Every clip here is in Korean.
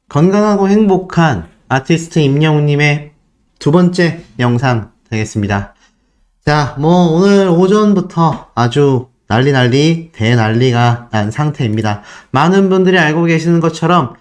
건강하고 행복한 아티스트 임영웅님의 두 번째 영상 되겠습니다. 자, 오늘 오전부터 아주 대난리가 난 상태입니다. 많은 분들이 알고 계시는 것처럼,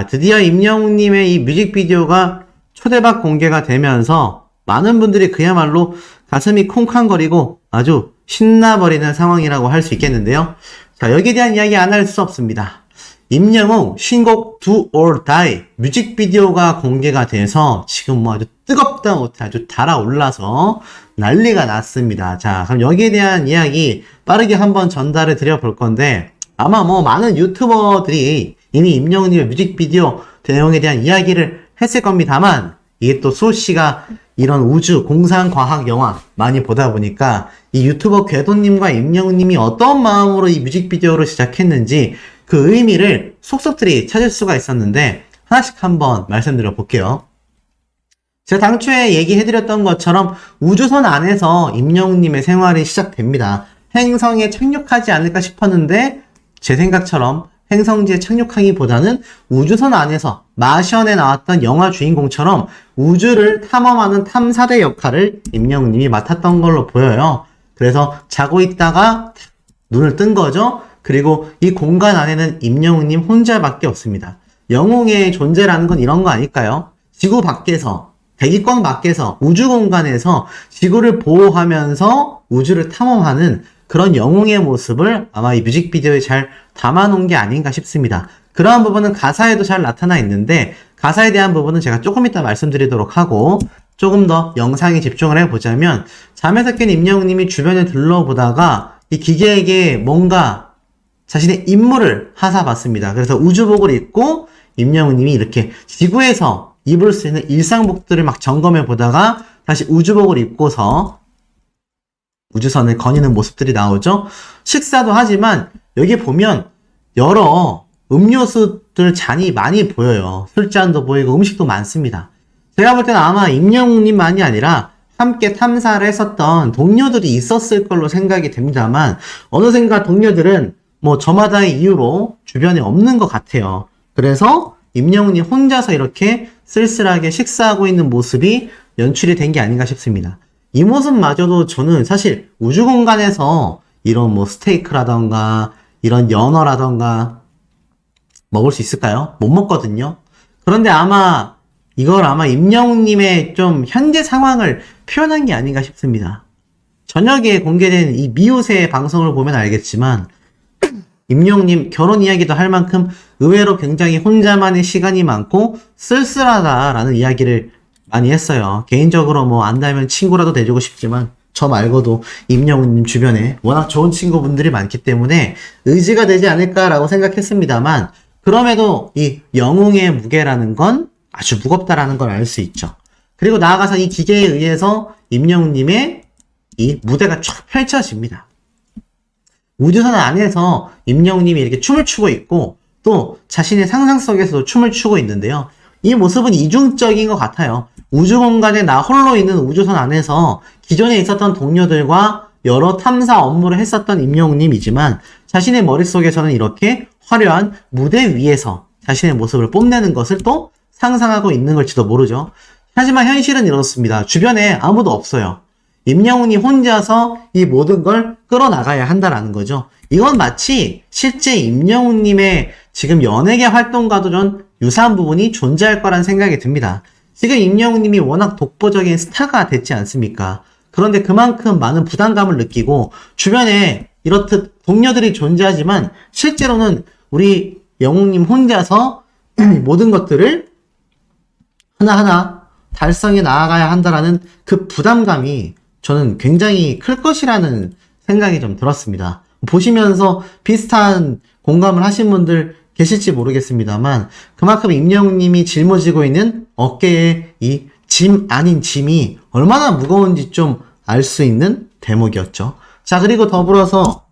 드디어 임영웅님의 이 뮤직비디오가 초대박 공개가 되면서 많은 분들이 그야말로 가슴이 콩쾅거리고 아주 신나버리는 상황이라고 할 수 있겠는데요. 자, 여기에 대한 이야기 안 할 수 없습니다. 임영웅 신곡 Do or Die 뮤직비디오가 공개가 돼서 지금 아주 뜨겁다 못해 아주 달아올라서 난리가 났습니다. 자, 그럼 여기에 대한 이야기 빠르게 한번 전달을 드려볼 건데, 아마 많은 유튜버들이 이미 임영웅님의 뮤직비디오 내용에 대한 이야기를 했을 겁니다만, 이게 또 수호씨가 이런 우주, 공상, 과학 영화 많이 보다 보니까 이 유튜버 궤도님과 임영웅님이 어떤 마음으로 이 뮤직비디오를 제작했는지 그 의미를 속속들이 찾을 수가 있었는데, 하나씩 한번 말씀드려 볼게요. 제가 당초에 얘기해드렸던 것처럼 우주선 안에서 임영웅님의 생활이 시작됩니다. 행성에 착륙하지 않을까 싶었는데, 제 생각처럼 행성지에 착륙하기보다는 우주선 안에서 마션에 나왔던 영화 주인공처럼 우주를 탐험하는 탐사대 역할을 임영웅님이 맡았던 걸로 보여요. 그래서 자고 있다가 눈을 뜬 거죠. 그리고 이 공간 안에는 임영웅님 혼자밖에 없습니다. 영웅의 존재라는 건 이런 거 아닐까요? 지구 밖에서, 대기권 밖에서, 우주 공간에서 지구를 보호하면서 우주를 탐험하는 그런 영웅의 모습을 아마 이 뮤직비디오에 잘 담아놓은 게 아닌가 싶습니다. 그러한 부분은 가사에도 잘 나타나 있는데, 가사에 대한 부분은 제가 조금 이따 말씀드리도록 하고, 조금 더 영상에 집중을 해보자면, 잠에서 깬 임영웅님이 주변을 둘러보다가 이 기계에게 뭔가 자신의 임무를 하사받습니다. 그래서 우주복을 입고 임영웅님이 이렇게 지구에서 입을 수 있는 일상복들을 막 점검해 보다가 다시 우주복을 입고서 우주선을 거니는 모습들이 나오죠. 식사도 하지만 여기 보면 여러 음료수들 잔이 많이 보여요. 술잔도 보이고 음식도 많습니다. 제가 볼 때는 아마 임영웅님만이 아니라 함께 탐사를 했었던 동료들이 있었을 걸로 생각이 됩니다만, 어느샌가 동료들은 저마다의 이유로 주변에 없는 것 같아요. 그래서 임영웅님 혼자서 이렇게 쓸쓸하게 식사하고 있는 모습이 연출이 된 게 아닌가 싶습니다. 이 모습마저도 저는 사실 우주 공간에서 이런 스테이크라던가 이런 연어라던가 먹을 수 있을까요? 못 먹거든요. 그런데 이걸 임영웅님의 좀 현재 상황을 표현한 게 아닌가 싶습니다. 저녁에 공개된 이 미우새 방송을 보면 알겠지만, 임영웅님 결혼 이야기도 할 만큼 의외로 굉장히 혼자만의 시간이 많고 쓸쓸하다라는 이야기를 많이 했어요. 개인적으로 안다면 친구라도 돼주고 싶지만, 저 말고도 임영웅님 주변에 워낙 좋은 친구분들이 많기 때문에 의지가 되지 않을까라고 생각했습니다만, 그럼에도 이 영웅의 무게라는 건 아주 무겁다라는 걸 알 수 있죠. 그리고 나아가서 이 기계에 의해서 임영웅님의 이 무대가 쫙 펼쳐집니다. 우주선 안에서 임영웅님이 이렇게 춤을 추고 있고, 또 자신의 상상 속에서도 춤을 추고 있는데요. 이 모습은 이중적인 것 같아요. 우주 공간에 나 홀로 있는 우주선 안에서 기존에 있었던 동료들과 여러 탐사 업무를 했었던 임영웅님이지만, 자신의 머릿속에서는 이렇게 화려한 무대 위에서 자신의 모습을 뽐내는 것을 또 상상하고 있는 걸지도 모르죠. 하지만 현실은 이렇습니다. 주변에 아무도 없어요. 임영웅이 혼자서 이 모든 걸 끌어나가야 한다라는 거죠. 이건 마치 실제 임영웅님의 지금 연예계 활동과도 좀 유사한 부분이 존재할 거란 생각이 듭니다. 지금 임영웅님이 워낙 독보적인 스타가 됐지 않습니까? 그런데 그만큼 많은 부담감을 느끼고 주변에 이렇듯 동료들이 존재하지만 실제로는 우리 영웅님 혼자서 모든 것들을 하나하나 달성해 나아가야 한다라는 그 부담감이 저는 굉장히 클 것이라는 생각이 좀 들었습니다. 보시면서 비슷한 공감을 하신 분들 계실지 모르겠습니다만, 그만큼 임영웅님이 짊어지고 있는 어깨에 이 짐 아닌 짐이 얼마나 무거운지 좀 알 수 있는 대목이었죠. 자, 그리고 더불어서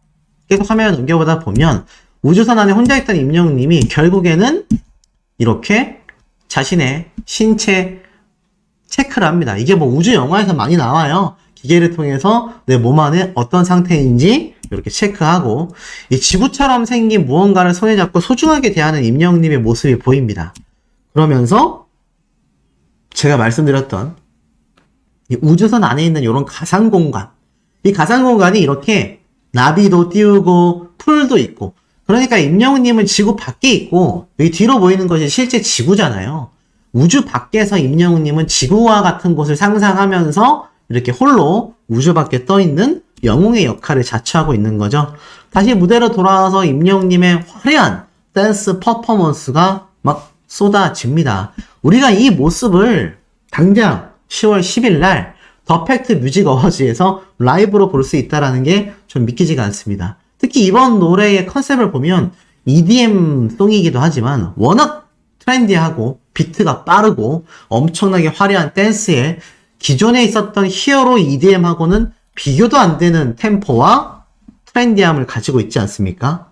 계속 화면을 넘겨보다 보면 우주선 안에 혼자 있던 임영웅님이 결국에는 이렇게 자신의 신체 체크를 합니다. 이게 우주 영화에서 많이 나와요. 기계를 통해서 내 몸 안에 어떤 상태인지 이렇게 체크하고, 이 지구처럼 생긴 무언가를 손에 잡고 소중하게 대하는 임영웅님의 모습이 보입니다. 그러면서 제가 말씀드렸던 이 우주선 안에 있는 이런 가상 공간, 이 가상 공간이 이렇게 나비도 띄우고 풀도 있고, 그러니까 임영웅님은 지구 밖에 있고 여기 뒤로 보이는 것이 실제 지구잖아요. 우주 밖에서 임영웅님은 지구와 같은 곳을 상상하면서 이렇게 홀로 우주 밖에 떠 있는 영웅의 역할을 자처하고 있는 거죠. 다시 무대로 돌아와서 임영웅님의 화려한 댄스 퍼포먼스가 막 쏟아집니다. 우리가 이 모습을 당장 10월 10일 날 더 팩트 뮤직 어워즈에서 라이브로 볼 수 있다는 게 좀 믿기지가 않습니다. 특히 이번 노래의 컨셉을 보면 EDM 송이기도 하지만 워낙 트렌디하고 비트가 빠르고 엄청나게 화려한 댄스에 기존에 있었던 히어로 EDM하고는 비교도 안 되는 템포와 트렌디함을 가지고 있지 않습니까?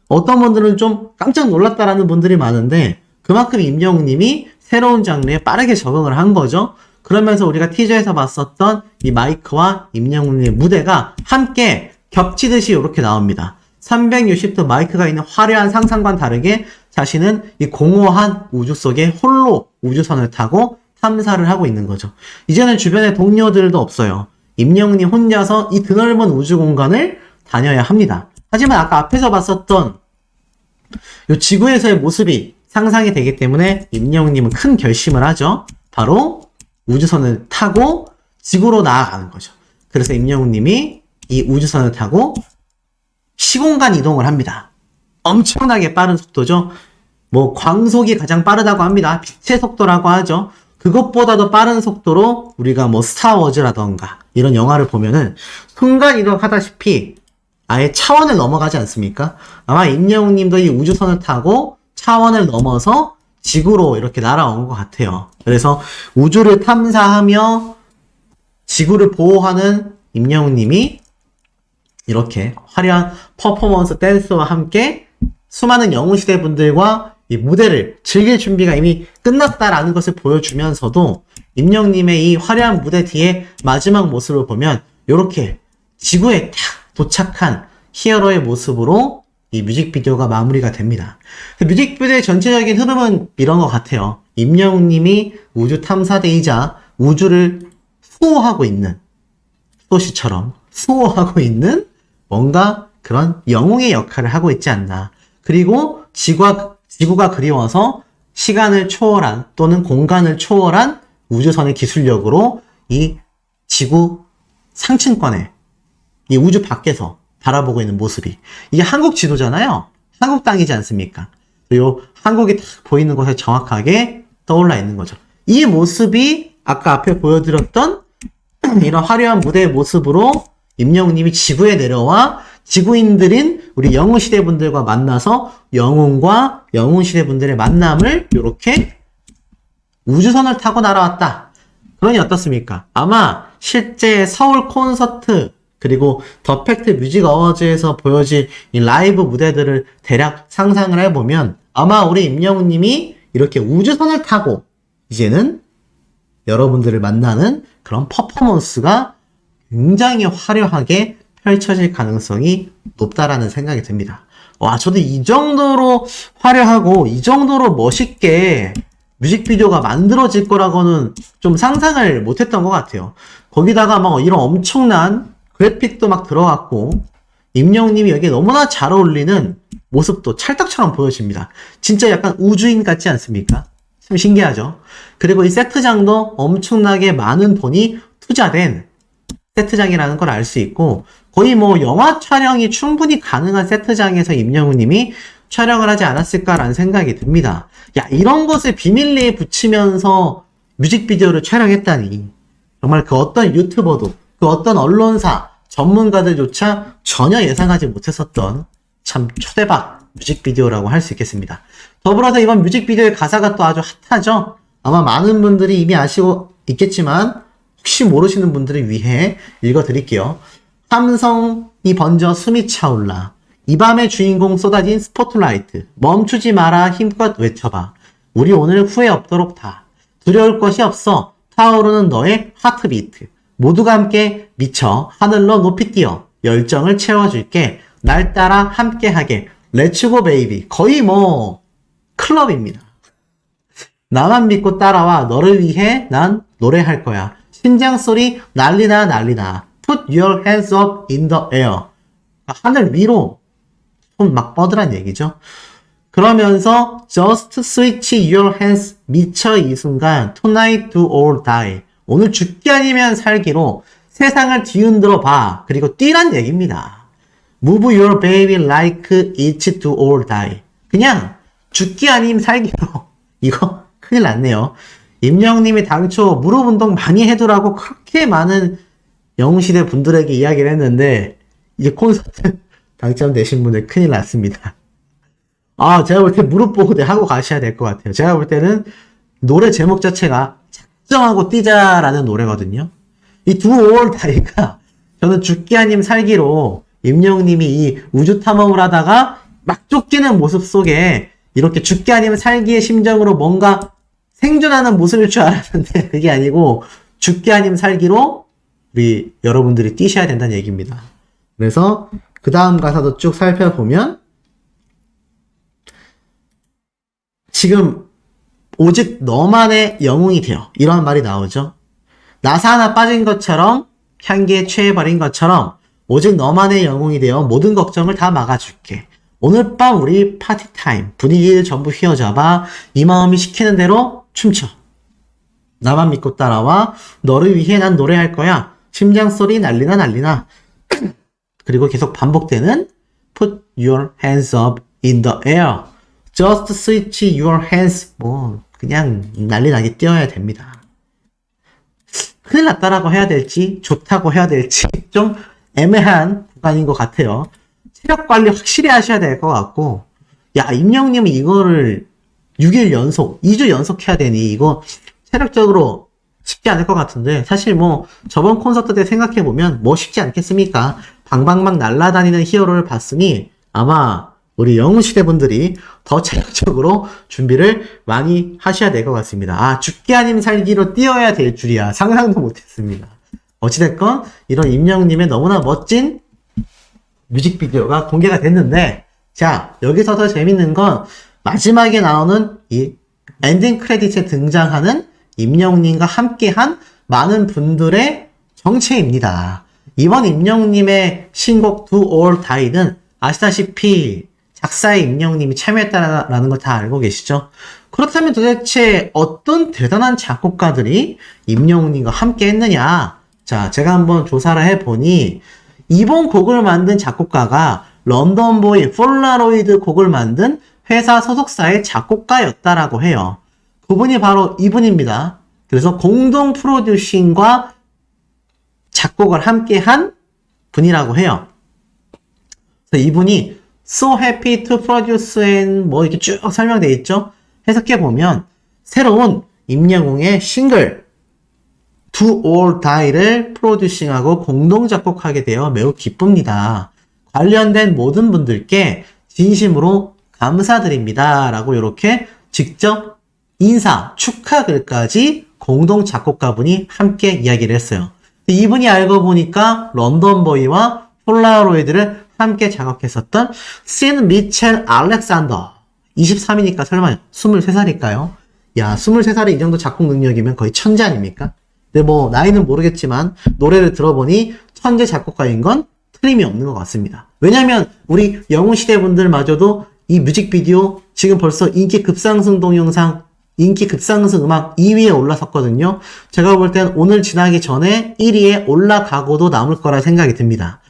어떤 분들은 좀 깜짝 놀랐다라는 분들이 많은데 그만큼 임영웅님이 새로운 장르에 빠르게 적응을 한 거죠. 그러면서 우리가 티저에서 봤었던 이 마이크와 임영웅님의 무대가 함께 겹치듯이 이렇게 나옵니다. 360도 마이크가 있는 화려한 상상과는 다르게 자신은 이 공허한 우주 속에 홀로 우주선을 타고 탐사를 하고 있는 거죠. 이제는 주변에 동료들도 없어요. 임영웅님 혼자서 이 드넓은 우주 공간을 다녀야 합니다. 하지만 아까 앞에서 봤었던 이 지구에서의 모습이 상상이 되기 때문에 임영웅님은 큰 결심을 하죠. 바로 우주선을 타고 지구로 나아가는 거죠. 그래서 임영웅님이 이 우주선을 타고 시공간 이동을 합니다. 엄청나게 빠른 속도죠. 뭐 광속이 가장 빠르다고 합니다. 빛의 속도라고 하죠. 그것보다도 빠른 속도로 우리가 뭐 스타워즈라던가 이런 영화를 보면은 순간 이동하다시피 아예 차원을 넘어가지 않습니까? 아마 임영웅님도 이 우주선을 타고 차원을 넘어서 지구로 이렇게 날아온 것 같아요. 그래서 우주를 탐사하며 지구를 보호하는 임영웅님이 이렇게 화려한 퍼포먼스 댄스와 함께 수많은 영웅시대 분들과 이 무대를 즐길 준비가 이미 끝났다라는 것을 보여주면서도 임영웅님의 이 화려한 무대 뒤에 마지막 모습을 보면 이렇게 지구에 탁 도착한 히어로의 모습으로 이 뮤직비디오가 마무리가 됩니다. 뮤직비디오의 전체적인 흐름은 이런 것 같아요. 임영웅님이 우주 탐사대이자 우주를 수호하고 있는 소시처럼 수호하고 있는 뭔가 그런 영웅의 역할을 하고 있지 않나. 그리고 지구가 그리워서 시간을 초월한 또는 공간을 초월한 우주선의 기술력으로 이 지구 상층권에 이 우주 밖에서 바라보고 있는 모습이 이게 한국 지도잖아요. 한국 땅이지 않습니까? 그리고 한국이 딱 보이는 곳에 정확하게 떠올라 있는 거죠. 이 모습이 아까 앞에 보여드렸던 이런 화려한 무대의 모습으로 임영웅님이 지구에 내려와 지구인들인 우리 영웅시대 분들과 만나서 영웅과 영웅시대 분들의 만남을 이렇게 우주선을 타고 날아왔다. 그러니 어떻습니까? 아마 실제 서울 콘서트 그리고 더 팩트 뮤직 어워즈에서 보여진 이 라이브 무대들을 대략 상상을 해보면 아마 우리 임영웅님이 이렇게 우주선을 타고 이제는 여러분들을 만나는 그런 퍼포먼스가 굉장히 화려하게 펼쳐질 가능성이 높다라는 생각이 듭니다. 와, 저도 이 정도로 화려하고 이 정도로 멋있게 뮤직비디오가 만들어질 거라고는 좀 상상을 못했던 것 같아요. 거기다가 막 이런 엄청난 그래픽도 막 들어갔고 임영웅님이 여기에 너무나 잘 어울리는 모습도 찰떡처럼 보여집니다. 진짜 약간 우주인 같지 않습니까? 참 신기하죠? 그리고 이 세트장도 엄청나게 많은 돈이 투자된 세트장이라는 걸 알 수 있고 거의 뭐 영화 촬영이 충분히 가능한 세트장에서 임영웅님이 촬영을 하지 않았을까라는 생각이 듭니다. 야, 이런 것을 비밀리에 붙이면서 뮤직비디오를 촬영했다니 정말 그 어떤 유튜버도 그 어떤 언론사 전문가들조차 전혀 예상하지 못했었던 참 초대박 뮤직비디오라고 할 수 있겠습니다. 더불어서 이번 뮤직비디오의 가사가 또 아주 핫하죠. 아마 많은 분들이 이미 아시고 있겠지만 혹시 모르시는 분들을 위해 읽어드릴게요. 함성이 번져 숨이 차올라 이 밤의 주인공 쏟아진 스포트라이트 멈추지 마라 힘껏 외쳐봐 우리 오늘 후회 없도록 다 두려울 것이 없어 타오르는 너의 하트비트 모두가 함께 미쳐 하늘로 높이 뛰어 열정을 채워줄게 날 따라 함께하게 렛츠고 베이비 거의 뭐 클럽입니다. 나만 믿고 따라와. 너를 위해 난 노래할 거야. 심장 소리 난리나 난리나. Put your hands up in the air. 하늘 위로 손 막 뻗으란 얘기죠. 그러면서 just switch your hands. 미쳐 이 순간 tonight do or die. 오늘 죽기 아니면 살기로 세상을 뒤흔들어 봐. 그리고 뛰란 얘기입니다. Move your baby like it's do or die. 그냥 죽기 아니면 살기로. 이거 큰일 났네요. 임영님이 당초 무릎 운동 많이 해두라고 그렇게 많은 영웅시대 분들에게 이야기를 했는데 이제 콘서트 당첨되신 분들 큰일 났습니다. 제가 볼 때 무릎 보고 하고 가셔야 될 것 같아요. 제가 볼 때는 노래 제목 자체가 작정하고 뛰자라는 노래거든요. 이 두 오월다이가 저는 죽기 아님 살기로 임영님이 이 우주 탐험을 하다가 막 쫓기는 모습 속에 이렇게 죽기 아니면 살기의 심정으로 뭔가 생존하는 모습일 줄 알았는데 그게 아니고 죽기 아니면 살기로 우리 여러분들이 뛰셔야 된다는 얘기입니다. 그래서 그 다음 가사도 쭉 살펴보면 지금 오직 너만의 영웅이 되어 이런 말이 나오죠. 나사 하나 빠진 것처럼 향기에 취해버린 것처럼 오직 너만의 영웅이 되어 모든 걱정을 다 막아줄게. 오늘 밤 우리 파티타임. 분위기를 전부 휘어잡아 이 마음이 시키는 대로 춤춰. 나만 믿고 따라와. 너를 위해 난 노래할 거야. 심장소리 난리나 난리나. 그리고 계속 반복되는 Put your hands up in the air. Just switch your hands. 그냥 난리 나게 뛰어야 됩니다. 큰일 났다라고 해야 될지 좋다고 해야 될지 좀 애매한 구간인 것 같아요. 체력 관리 확실히 하셔야 될 것 같고, 임영님은 이거를 6일 연속, 2주 연속 해야 되니 이거 체력적으로 쉽지 않을 것 같은데, 사실 저번 콘서트 때 생각해보면 쉽지 않겠습니까? 방방막 날아다니는 히어로를 봤으니 아마 우리 영웅시대 분들이 더 체력적으로 준비를 많이 하셔야 될 것 같습니다. 죽기 아니면 살기로 뛰어야 될 줄이야. 상상도 못했습니다. 어찌됐건 이런 임영님의 너무나 멋진 뮤직비디오가 공개가 됐는데, 자, 여기서 더 재밌는 건 마지막에 나오는 이 엔딩 크레딧에 등장하는 임영님과 함께한 많은 분들의 정체입니다. 이번 임영님의 신곡 Do or Die는 아시다시피 작사에 임영님이 참여했다라는 걸 다 알고 계시죠? 그렇다면 도대체 어떤 대단한 작곡가들이 임영님과 함께 했느냐? 자, 제가 한번 조사를 해보니 이번 곡을 만든 작곡가가 런던보이 폴라로이드 곡을 만든 회사 소속사의 작곡가였다라고 해요. 그분이 바로 이분입니다. 그래서 공동 프로듀싱과 작곡을 함께 한 분이라고 해요. 그래서 이분이 So happy to produce and 이렇게 쭉 설명되어 있죠? 해석해보면 새로운 임영웅의 싱글 Do or Die를 프로듀싱하고 공동 작곡하게 되어 매우 기쁩니다. 관련된 모든 분들께 진심으로 감사드립니다. 라고 이렇게 직접 인사, 축하 글까지 공동 작곡가분이 함께 이야기를 했어요. 이분이 알고 보니까 런던보이와 폴라로이드를 함께 작업했었던 신 미첼 알렉산더 23이니까 설마 23살일까요? 23살이 이 정도 작곡 능력이면 거의 천재 아닙니까? 근데 나이는 모르겠지만 노래를 들어보니 천재 작곡가인 건 틀림이 없는 것 같습니다. 왜냐면 우리 영웅시대 분들마저도 이 뮤직비디오 지금 벌써 인기 급상승 동영상, 인기 급상승 음악 2위에 올라섰거든요. 제가 볼 땐 오늘 지나기 전에 1위에 올라가고도 남을 거라 생각이 듭니다.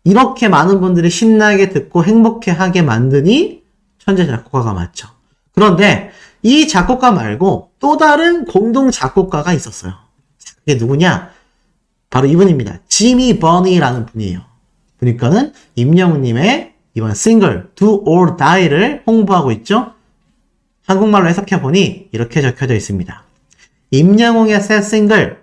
이렇게 많은 분들이 신나게 듣고 행복해하게 만드니 천재 작곡가가 맞죠. 그런데 이 작곡가 말고 또 다른 공동 작곡가가 있었어요. 그게 누구냐? 바로 이분입니다. 지미 버니라는 분이에요. 그러니까는 임영웅님의 이번 싱글 Do or Die를 홍보하고 있죠. 한국말로 해석해보니 이렇게 적혀져 있습니다. 임영웅의 새 싱글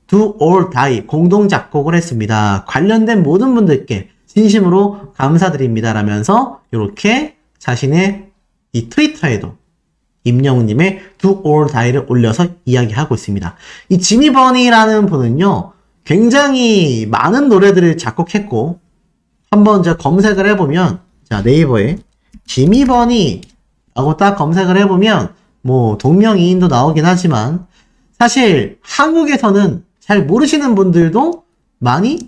Do or Die 공동 작곡을 했습니다. 관련된 모든 분들께 진심으로 감사드립니다. 라면서 이렇게 자신의 이 트위터에도 임영웅님의 Do or Die를 올려서 이야기하고 있습니다. 이 지미 버니라는 분은요, 굉장히 많은 노래들을 작곡했고, 한번 제가 검색을 해보면, 자, 네이버에 지미 버니라고 딱 검색을 해보면 뭐 동명이인도 나오긴 하지만 사실 한국에서는 잘 모르시는 분들도 많이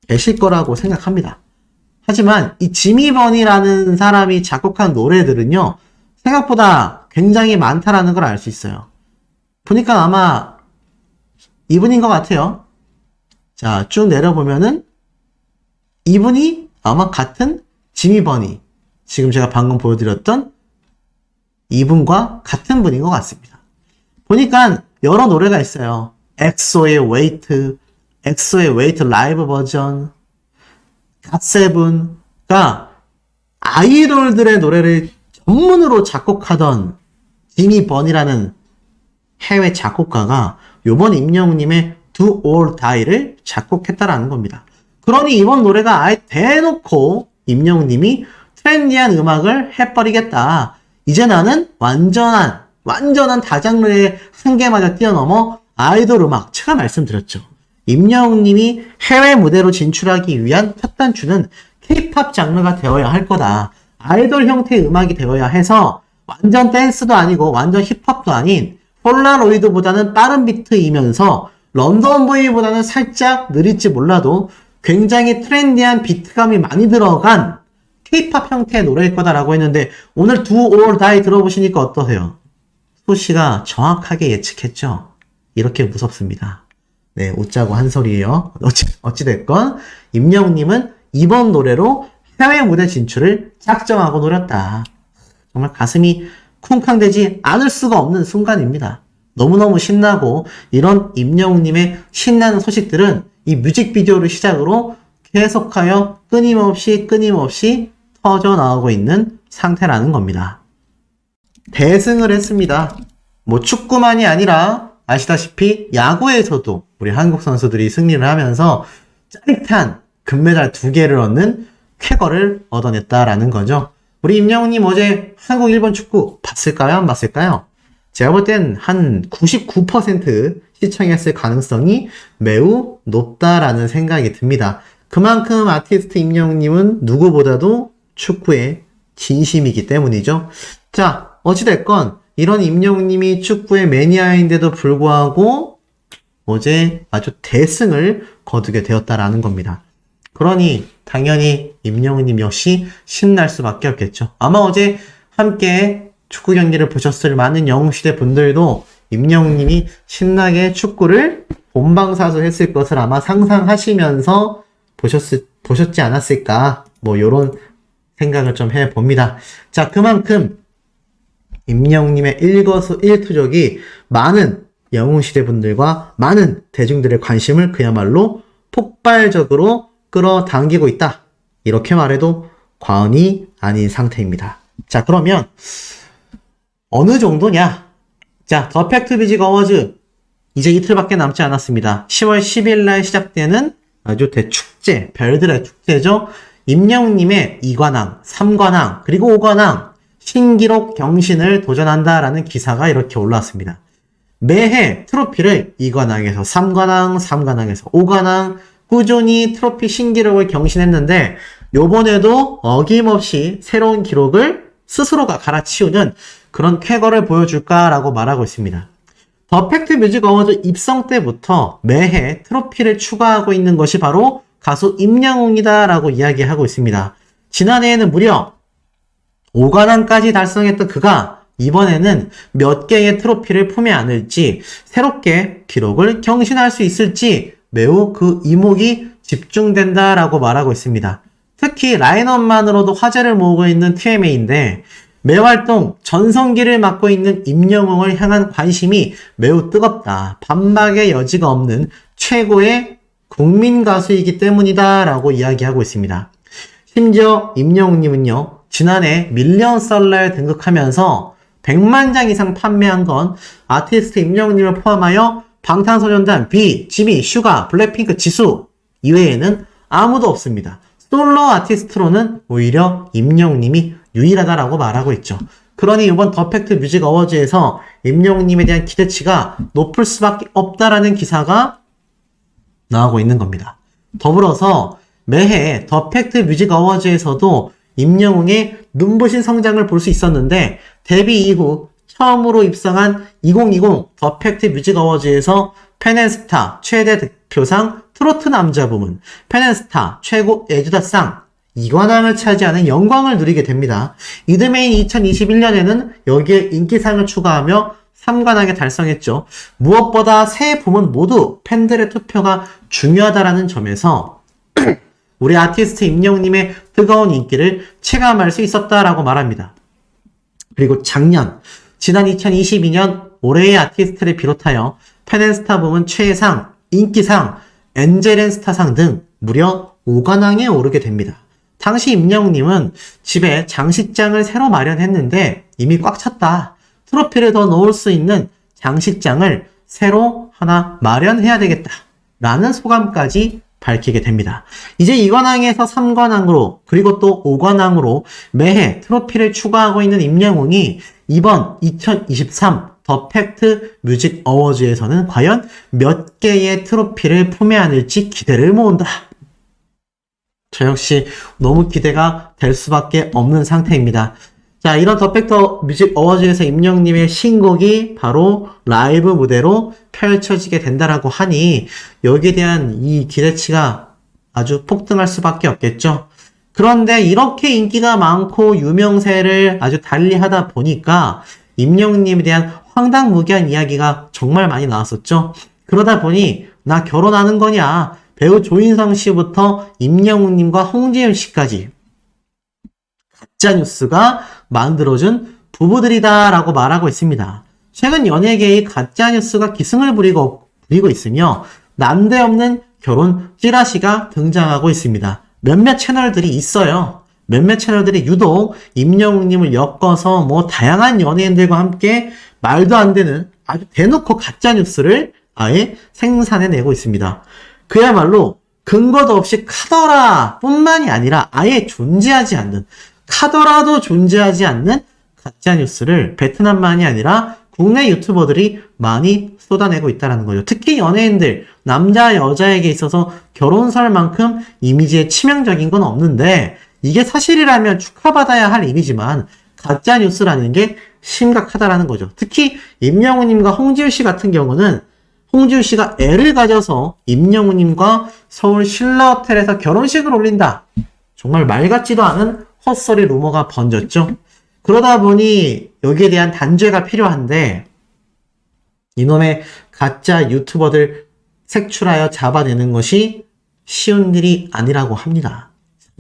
계실 거라고 생각합니다. 하지만 이 지미 버니라는 사람이 작곡한 노래들은요, 생각보다 굉장히 많다라는 걸 알 수 있어요. 보니까 아마 이분인 것 같아요. 자, 쭉 내려보면은 이분이 아마 같은 지미 버니, 지금 제가 방금 보여드렸던 이분과 같은 분인 것 같습니다. 보니까 여러 노래가 있어요. 엑소의 웨이트, 엑소의 웨이트 라이브 버전, 갓세븐가 아이돌들의 노래를 전문으로 작곡하던 지미 버니라는 해외 작곡가가 요번 임영웅님의 Do or Die를 작곡했다라는 겁니다. 그러니 이번 노래가 아예 대놓고 임영웅님이 트렌디한 음악을 해버리겠다. 이제 나는 완전한 다장르의 한계마저 뛰어넘어 아이돌 음악, 제가 말씀드렸죠. 임영웅님이 해외 무대로 진출하기 위한 첫 단추는 K-POP 장르가 되어야 할 거다. 아이돌 형태의 음악이 되어야 해서 완전 댄스도 아니고 완전 힙합도 아닌 폴라로이드보다는 빠른 비트이면서 런던 보이보다는 살짝 느릴지 몰라도 굉장히 트렌디한 비트감이 많이 들어간 K-POP 형태의 노래일 거다라고 했는데 오늘 Do or Die 들어보시니까 어떠세요? 소씨가 정확하게 예측했죠? 이렇게 무섭습니다. 네, 웃자고 한 소리예요. 어찌됐건 임영웅님은 이번 노래로 해외 무대 진출을 작정하고 노렸다. 정말 가슴이 쿵쾅대지 않을 수가 없는 순간입니다. 너무너무 신나고 이런 임영웅님의 신나는 소식들은 이 뮤직비디오를 시작으로 계속하여 끊임없이 터져나오고 있는 상태라는 겁니다. 대승을 했습니다. 뭐 축구만이 아니라 아시다시피 야구에서도 우리 한국 선수들이 승리를 하면서 짜릿한 금메달 2개를 얻는 쾌거를 얻어냈다라는 거죠. 우리 임영웅님 어제 한국 일본 축구 봤을까요? 안 봤을까요? 제가 볼 땐 한 99% 시청했을 가능성이 매우 높다라는 생각이 듭니다. 그만큼 아티스트 임영웅님은 누구보다도 축구에 진심이기 때문이죠. 자, 어찌됐건 이런 임영웅님이 축구의 매니아인데도 불구하고 어제 아주 대승을 거두게 되었다라는 겁니다. 그러니 당연히 임영웅님 역시 신날 수밖에 없겠죠. 아마 어제 함께 축구 경기를 보셨을 많은 영웅시대 분들도 임영웅님이 신나게 축구를 본방사수 했을 것을 아마 상상하시면서 보셨지 않았을까, 뭐 요런 생각을 좀 해봅니다. 자, 그만큼 임영웅님의 일거수일투족이 많은 영웅시대 분들과 많은 대중들의 관심을 그야말로 폭발적으로 끌어당기고 있다. 이렇게 말해도 과언이 아닌 상태입니다. 자, 그러면 어느 정도냐? 자, 더 팩트 뮤직 어워즈 이제 이틀밖에 남지 않았습니다. 10월 10일 날 시작되는 아주 대축제, 별들의 축제죠. 임영웅님의 2관왕, 3관왕, 그리고 5관왕 신기록 경신을 도전한다라는 기사가 이렇게 올라왔습니다. 매해 트로피를 2관왕에서 3관왕, 3관왕에서 5관왕 꾸준히 트로피 신기록을 경신했는데 요번에도 어김없이 새로운 기록을 스스로가 갈아치우는 그런 쾌거를 보여줄까라고 말하고 있습니다. 더 팩트 뮤직 어워즈 입성 때부터 매해 트로피를 추가하고 있는 것이 바로 가수 임영웅이다라고 이야기하고 있습니다. 지난해에는 무려 5관왕까지 달성했던 그가 이번에는 몇 개의 트로피를 품에 안을지 새롭게 기록을 경신할 수 있을지 매우 그 이목이 집중된다라고 말하고 있습니다. 특히 라인업만으로도 화제를 모으고 있는 TMA인데 매활동 전성기를 맡고 있는 임영웅을 향한 관심이 매우 뜨겁다. 반박의 여지가 없는 최고의 국민 가수이기 때문이다 라고 이야기하고 있습니다. 심지어 임영웅님은요, 지난해 밀리언셀러에 등극하면서 100만 장 이상 판매한 건 아티스트 임영웅님을 포함하여 방탄소년단, B, 지미, 슈가, 블랙핑크, 지수 이외에는 아무도 없습니다. 솔로 아티스트로는 오히려 임영웅님이 유일하다라고 말하고 있죠. 그러니 이번 더 팩트 뮤직 어워즈에서 임영웅님에 대한 기대치가 높을 수밖에 없다라는 기사가 나오고 있는 겁니다. 더불어서 매해 더 팩트 뮤직 어워즈에서도 임영웅의 눈부신 성장을 볼 수 있었는데 데뷔 이후 처음으로 입상한 2020 더 팩트 뮤직 어워즈에서 팬앤스타 최대 득표상 트로트 남자 부문, 팬앤스타 최고 애주다상 이관왕을 차지하는 영광을 누리게 됩니다. 이듬해인 2021년에는 여기에 인기상을 추가하며 3관왕에 달성했죠. 무엇보다 세 부문 모두 팬들의 투표가 중요하다라는 점에서 우리 아티스트 임영웅님의 뜨거운 인기를 체감할 수 있었다라고 말합니다. 그리고 지난 2022년 올해의 아티스트를 비롯하여 팬앤스타 부문 최애상, 인기상, 엔젤앤스타상 등 무려 5관왕에 오르게 됩니다. 당시 임영웅님은 집에 장식장을 새로 마련했는데 이미 꽉 찼다. 트로피를 더 넣을 수 있는 장식장을 새로 하나 마련해야 되겠다. 라는 소감까지 밝히게 됩니다. 이제 2관왕에서 3관왕으로 그리고 또 5관왕으로 매해 트로피를 추가하고 있는 임영웅이 이번 2023 더 팩트 뮤직 어워즈에서는 과연 몇 개의 트로피를 품에 안을지 기대를 모은다. 저 역시 너무 기대가 될 수밖에 없는 상태입니다. 자, 이런 더 팩트 뮤직 어워즈에서 임영웅님의 신곡이 바로 라이브 무대로 펼쳐지게 된다라고 하니 여기에 대한 이 기대치가 아주 폭등할 수밖에 없겠죠. 그런데 이렇게 인기가 많고 유명세를 아주 달리하다 보니까 임영웅님에 대한 황당무계한 이야기가 정말 많이 나왔었죠. 그러다 보니 나 결혼하는 거냐, 배우 조인성 씨부터 임영웅님과 홍지윤 씨까지 가짜뉴스가 만들어준 부부들이다라고 말하고 있습니다. 최근 연예계의 가짜뉴스가 기승을 부리고 있으며 난데없는 결혼 찌라시가 등장하고 있습니다. 몇몇 채널들이 있어요. 몇몇 채널들이 유독 임영웅님을 엮어서 뭐 다양한 연예인들과 함께 말도 안 되는 아주 대놓고 가짜뉴스를 아예 생산해내고 있습니다. 그야말로 근거도 없이 카더라 뿐만이 아니라 아예 존재하지 않는, 카더라도 존재하지 않는 가짜뉴스를 베트남만이 아니라 국내 유튜버들이 많이 쏟아내고 있다는 거죠. 특히 연예인들, 남자, 여자에게 있어서 결혼설만큼 이미지에 치명적인 건 없는데 이게 사실이라면 축하받아야 할 일이지만 가짜뉴스라는 게 심각하다라는 거죠. 특히 임영웅님과 홍지윤 씨 같은 경우는 홍지윤 씨가 애를 가져서 임영웅님과 서울 신라호텔에서 결혼식을 올린다. 정말 말 같지도 않은 헛소리 루머가 번졌죠. 그러다 보니 여기에 대한 단죄가 필요한데 이놈의 가짜 유튜버들 색출하여 잡아내는 것이 쉬운 일이 아니라고 합니다.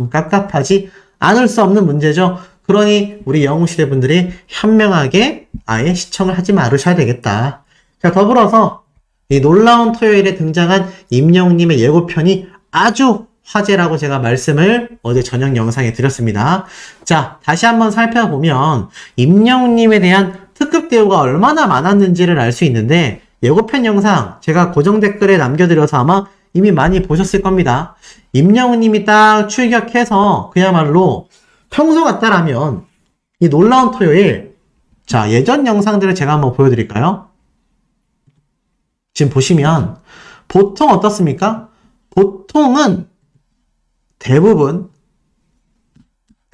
깝깝하지 않을 수 없는 문제죠. 그러니 우리 영웅시대 분들이 현명하게 아예 시청을 하지 말으셔야 되겠다. 자, 더불어서 이 놀라운 토요일에 등장한 임영웅님의 예고편이 아주 화제라고 제가 말씀을 어제 저녁 영상에 드렸습니다. 자, 다시 한번 살펴보면 임영웅님에 대한 특급 대우가 얼마나 많았는지를 알 수 있는데 예고편 영상 제가 고정 댓글에 남겨드려서 아마 이미 많이 보셨을 겁니다. 임영웅님이 딱 출격해서 그야말로 평소 같다라면 이 놀라운 토요일, 자, 예전 영상들을 제가 한번 보여드릴까요? 지금 보시면 보통 어떻습니까? 보통은 대부분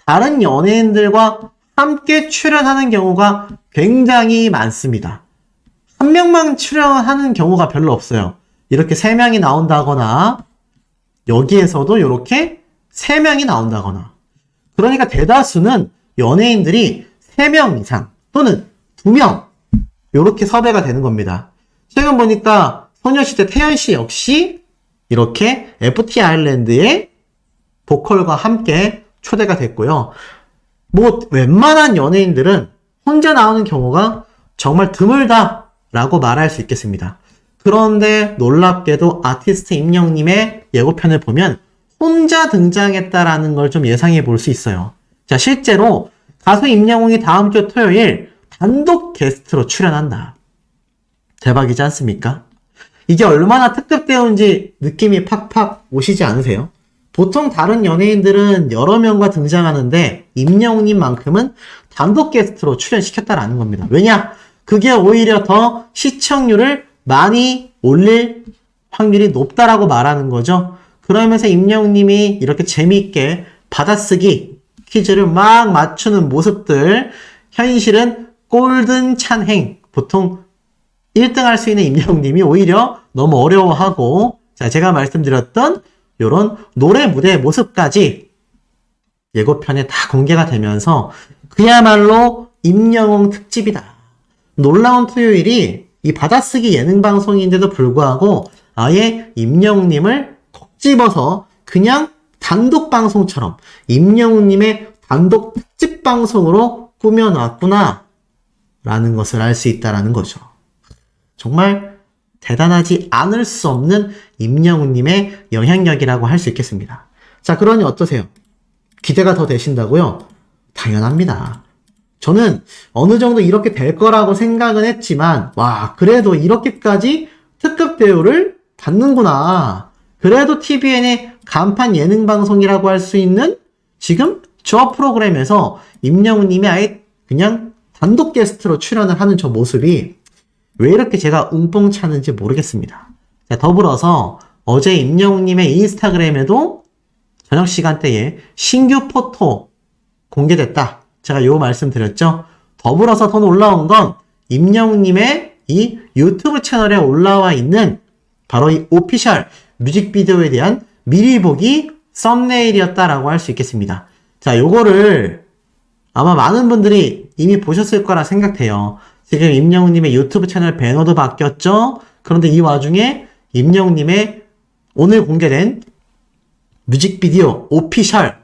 다른 연예인들과 함께 출연하는 경우가 굉장히 많습니다. 한 명만 출연하는 경우가 별로 없어요. 이렇게 3명이 나온다거나 여기에서도 이렇게 3명이 나온다거나, 그러니까 대다수는 연예인들이 3명 이상 또는 2명 이렇게 섭외가 되는 겁니다. 최근 보니까 소녀시대 태연씨 역시 이렇게 FT 아일랜드의 보컬과 함께 초대가 됐고요. 뭐 웬만한 연예인들은 혼자 나오는 경우가 정말 드물다라고 말할 수 있겠습니다. 그런데 놀랍게도 아티스트 임영웅님의 예고편을 보면 혼자 등장했다라는 걸 좀 예상해 볼 수 있어요. 자, 실제로 가수 임영웅이 다음 주 토요일 단독 게스트로 출연한다. 대박이지 않습니까? 이게 얼마나 특급 대우인지 느낌이 팍팍 오시지 않으세요? 보통 다른 연예인들은 여러 명과 등장하는데 임영웅님만큼은 단독 게스트로 출연시켰다라는 겁니다. 왜냐? 그게 오히려 더 시청률을 많이 올릴 확률이 높다라고 말하는 거죠. 그러면서 임영웅님이 이렇게 재미있게 받아쓰기 퀴즈를 막 맞추는 모습들, 현실은 골든 찬행. 보통 1등 할 수 있는 임영웅님이 오히려 너무 어려워하고, 자, 제가 말씀드렸던 요런 노래 무대 모습까지 예고편에 다 공개가 되면서 그야말로 임영웅 특집이다. 놀라운 토요일이 이 받아쓰기 예능 방송인데도 불구하고 아예 임영웅님을 콕 집어서 그냥 단독 방송처럼 임영웅님의 단독 특집 방송으로 꾸며놨구나 라는 것을 알 수 있다라는 거죠. 정말 대단하지 않을 수 없는 임영웅님의 영향력이라고 할 수 있겠습니다. 자, 그러니 어떠세요? 기대가 더 되신다고요? 당연합니다. 저는 어느 정도 이렇게 될 거라고 생각은 했지만, 와, 그래도 이렇게까지 특급 대우를 받는구나. 그래도 TVN의 간판 예능 방송이라고 할 수 있는 지금 저 프로그램에서 임영웅님이 아예 그냥 단독 게스트로 출연을 하는 저 모습이 왜 이렇게 제가 웅뽕 차는지 모르겠습니다. 자, 더불어서 어제 임영웅님의 인스타그램에도 저녁 시간대에 신규 포토 공개됐다. 제가 요 말씀 드렸죠. 더불어서 더 놀라운 건 임영웅님의 이 유튜브 채널에 올라와 있는 바로 이 오피셜 뮤직비디오에 대한 미리 보기 썸네일이었다라고 할 수 있겠습니다. 자, 요거를 아마 많은 분들이 이미 보셨을 거라 생각해요. 지금 임영웅님의 유튜브 채널 배너도 바뀌었죠? 그런데 이 와중에 임영웅님의 오늘 공개된 뮤직비디오 오피셜,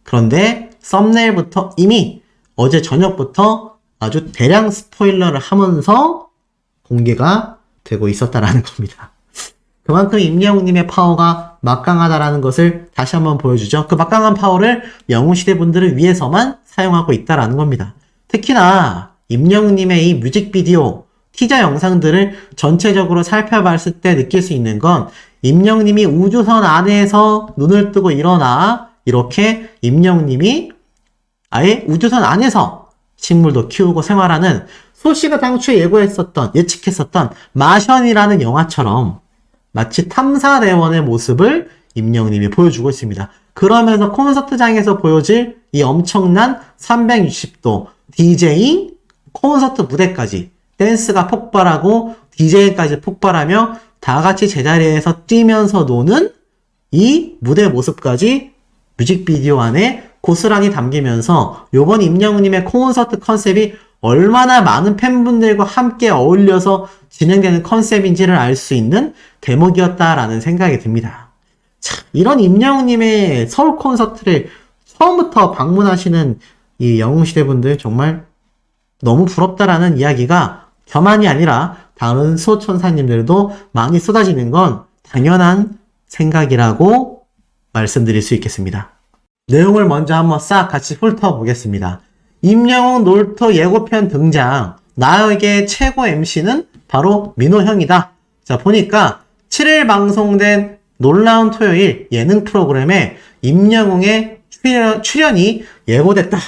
그런데 썸네일부터 이미 어제 저녁부터 아주 대량 스포일러를 하면서 공개가 되고 있었다라는 겁니다. 그만큼 임영웅님의 파워가 막강하다라는 것을 다시 한번 보여주죠. 그 막강한 파워를 영웅시대 분들을 위해서만 사용하고 있다라는 겁니다. 특히나 임영웅님의 이 뮤직비디오, 티저 영상들을 전체적으로 살펴봤을 때 느낄 수 있는 건 임영웅님이 우주선 안에서 눈을 뜨고 일어나 이렇게 임영웅님이 아예 우주선 안에서 식물도 키우고 생활하는 소씨가 당초에 예측했었던 마션이라는 영화처럼 마치 탐사대원의 모습을 임영웅님이 보여주고 있습니다. 그러면서 콘서트장에서 보여질 이 엄청난 360도 디제잉 콘서트 무대까지 댄스가 폭발하고 디제잉까지 폭발하며 다 같이 제자리에서 뛰면서 노는 이 무대 모습까지 뮤직비디오 안에 고스란히 담기면서 요번 임영웅님의 콘서트 컨셉이 얼마나 많은 팬분들과 함께 어울려서 진행되는 컨셉인지를 알 수 있는 대목이었다라는 생각이 듭니다. 참, 이런 임영웅님의 서울 콘서트를 처음부터 방문하시는 이 영웅시대분들 정말 너무 부럽다라는 이야기가 저만이 아니라 다른 수호천사님들도 많이 쏟아지는 건 당연한 생각이라고 말씀드릴 수 있겠습니다. 내용을 먼저 한번 싹 같이 훑어보겠습니다. 임영웅 놀토 예고편 등장. 나에게 최고 MC는 바로 민호형이다. 자, 보니까 7일 방송된 놀라운 토요일 예능 프로그램에 임영웅의 출연이 예고됐다.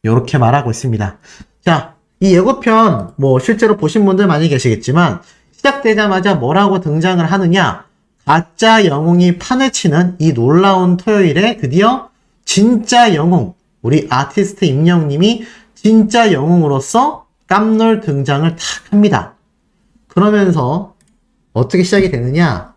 이렇게 말하고 있습니다. 자, 이 예고편 실제로 보신 분들 많이 계시겠지만 시작되자마자 뭐라고 등장을 하느냐? 가짜 영웅이 판을 치는 이 놀라운 토요일에 드디어 진짜 영웅, 우리 아티스트 임영웅님이 진짜 영웅으로서 깜놀 등장을 탁 합니다. 그러면서 어떻게 시작이 되느냐?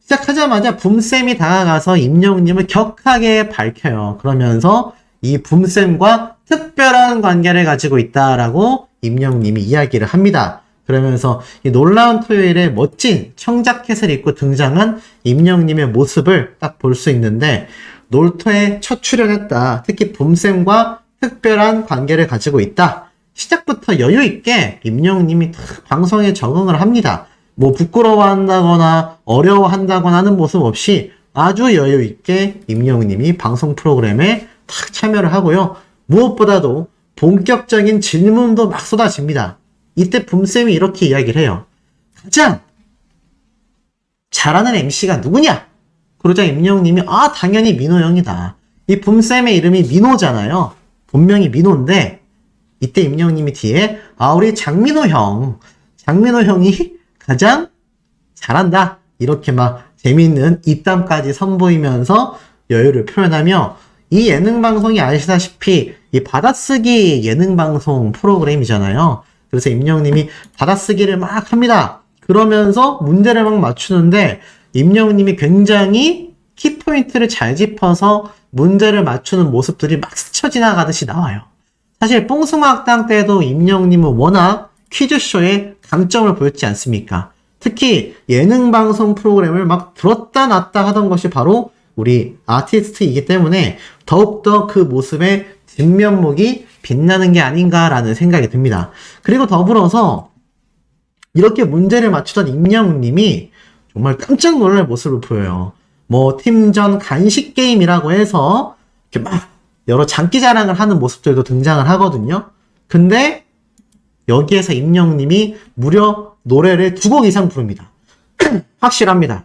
시작하자마자 붐쌤이 다가가서 임영웅님을 격하게 밝혀요. 그러면서 이 붐쌤과 특별한 관계를 가지고 있다라고 임영웅님이 이야기를 합니다. 그러면서 이 놀라운 토요일에 멋진 청자켓을 입고 등장한 임영웅님의 모습을 딱 볼 수 있는데 놀토에 첫 출연했다. 특히 붐쌤과 특별한 관계를 가지고 있다. 시작부터 여유 있게 임영웅님이 방송에 적응을 합니다. 부끄러워한다거나 어려워한다거나 하는 모습 없이 아주 여유 있게 임영웅님이 방송 프로그램에 탁 참여를 하고요. 무엇보다도 본격적인 질문도 막 쏟아집니다. 이때 붐쌤이 이렇게 이야기를 해요. 가장 잘하는 MC가 누구냐? 그러자 임영웅님이 당연히 민호형이다. 이 붐쌤의 이름이 민호잖아요. 본명이 민호인데 이때 임영웅님이 뒤에 우리 장민호 형이 가장 잘한다. 이렇게 막 재미있는 입담까지 선보이면서 여유를 표현하며 이 예능방송이 아시다시피 이 받아쓰기 예능방송 프로그램이잖아요. 그래서 임영님이 받아쓰기를 막 합니다. 그러면서 문제를 막 맞추는데 임영님이 굉장히 키포인트를 잘 짚어서 문제를 맞추는 모습들이 막 스쳐 지나가듯이 나와요. 사실 뽕숭아학당 때도 임영님은 워낙 퀴즈쇼에 강점을 보였지 않습니까? 특히 예능방송 프로그램을 막 들었다 놨다 하던 것이 바로 우리 아티스트이기 때문에 더욱더 그 모습의 진면목이 빛나는 게 아닌가라는 생각이 듭니다. 그리고 더불어서 이렇게 문제를 맞추던 임영웅님이 정말 깜짝 놀랄 모습을 보여요. 뭐 팀전 간식 게임이라고 해서 이렇게 막 여러 장기자랑을 하는 모습들도 등장을 하거든요. 근데 여기에서 임영웅님이 무려 노래를 2곡 이상 부릅니다. 확실합니다.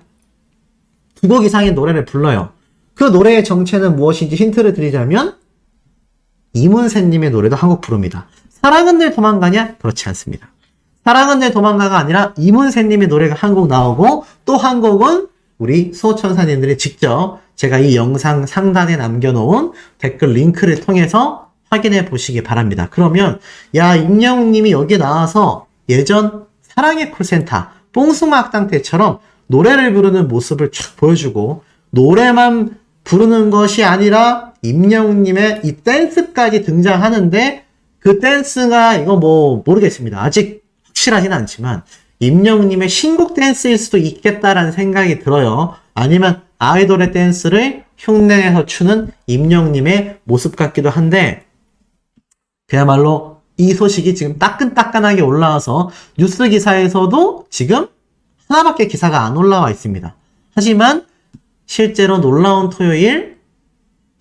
2곡 이상의 노래를 불러요. 그 노래의 정체는 무엇인지 힌트를 드리자면 이문세님의 노래도 한 곡 부릅니다. 사랑은 늘 도망가냐? 그렇지 않습니다. 사랑은 늘 도망가가 아니라 이문세님의 노래가 한 곡 나오고 또 한 곡은 우리 수호천사님들이 직접 제가 이 영상 상단에 남겨놓은 댓글 링크를 통해서 확인해 보시기 바랍니다. 그러면 야 임영웅님이 여기에 나와서 예전 사랑의 콜센터 뽕숭아학당 때처럼 노래를 부르는 모습을 쫙 보여주고 노래만 부르는 것이 아니라 임영웅님의 이 댄스까지 등장하는데 그 댄스가 이거 뭐 모르겠습니다. 아직 확실하진 않지만 임영웅님의 신곡 댄스일 수도 있겠다라는 생각이 들어요. 아니면 아이돌의 댄스를 흉내내서 추는 임영웅님의 모습 같기도 한데 그야말로 이 소식이 지금 따끈따끈하게 올라와서 뉴스 기사에서도 지금 하나밖에 기사가 안 올라와 있습니다. 하지만 실제로 놀라운 토요일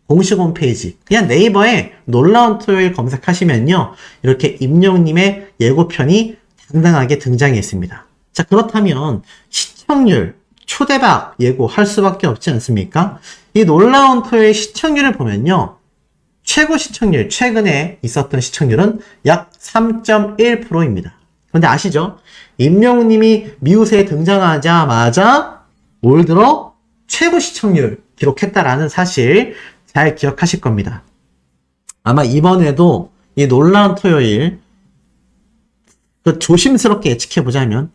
공식 홈페이지 그냥 네이버에 놀라운 토요일 검색하시면요 이렇게 임영웅님의 예고편이 당당하게 등장했습니다. 자 그렇다면 시청률 초대박 예고할 수밖에 없지 않습니까? 이 놀라운 토요일 시청률을 보면요 최고 시청률 최근에 있었던 시청률은 약 3.1%입니다. 그런데 아시죠? 임영웅님이 미우새에 등장하자마자 올 들어 최고 시청률 기록했다라는 사실 잘 기억하실 겁니다. 아마 이번에도 이 놀라운 토요일 조심스럽게 예측해보자면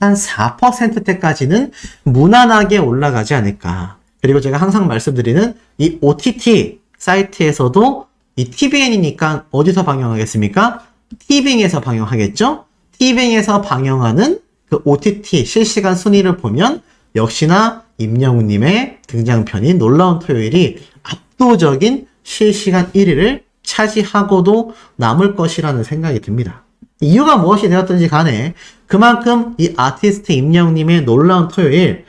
한 4%대까지는 무난하게 올라가지 않을까. 그리고 제가 항상 말씀드리는 이 OTT 사이트에서도 이 TVN이니까 어디서 방영하겠습니까? 티빙에서 방영하겠죠? 티빙에서 방영하는 그 OTT 실시간 순위를 보면 역시나 임영웅님의 등장편인 놀라운 토요일이 압도적인 실시간 1위를 차지하고도 남을 것이라는 생각이 듭니다. 이유가 무엇이 되었든지 간에 그만큼 이 아티스트 임영웅님의 놀라운 토요일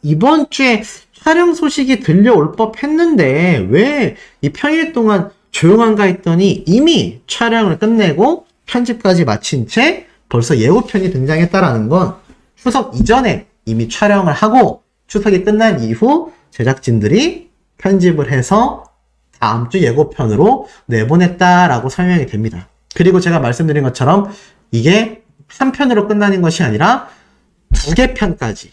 이번 주에 촬영 소식이 들려올 법 했는데 왜 이 평일 동안 조용한가 했더니 이미 촬영을 끝내고 편집까지 마친 채 벌써 예고편이 등장했다라는 건 추석 이전에 이미 촬영을 하고 추석이 끝난 이후 제작진들이 편집을 해서 다음 주 예고편으로 내보냈다라고 설명이 됩니다. 그리고 제가 말씀드린 것처럼 이게 한 편으로 끝나는 것이 아니라 2개 편까지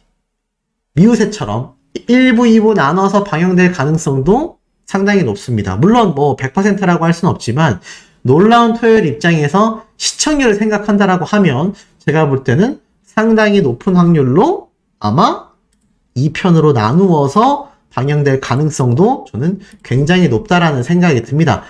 미우새처럼 1부, 2부 나눠서 방영될 가능성도 상당히 높습니다. 물론 뭐 100%라고 할 수는 없지만 놀라운 토요일 입장에서 시청률을 생각한다라고 하면 제가 볼 때는 상당히 높은 확률로 아마 2편으로 나누어서 방영될 가능성도 저는 굉장히 높다라는 생각이 듭니다.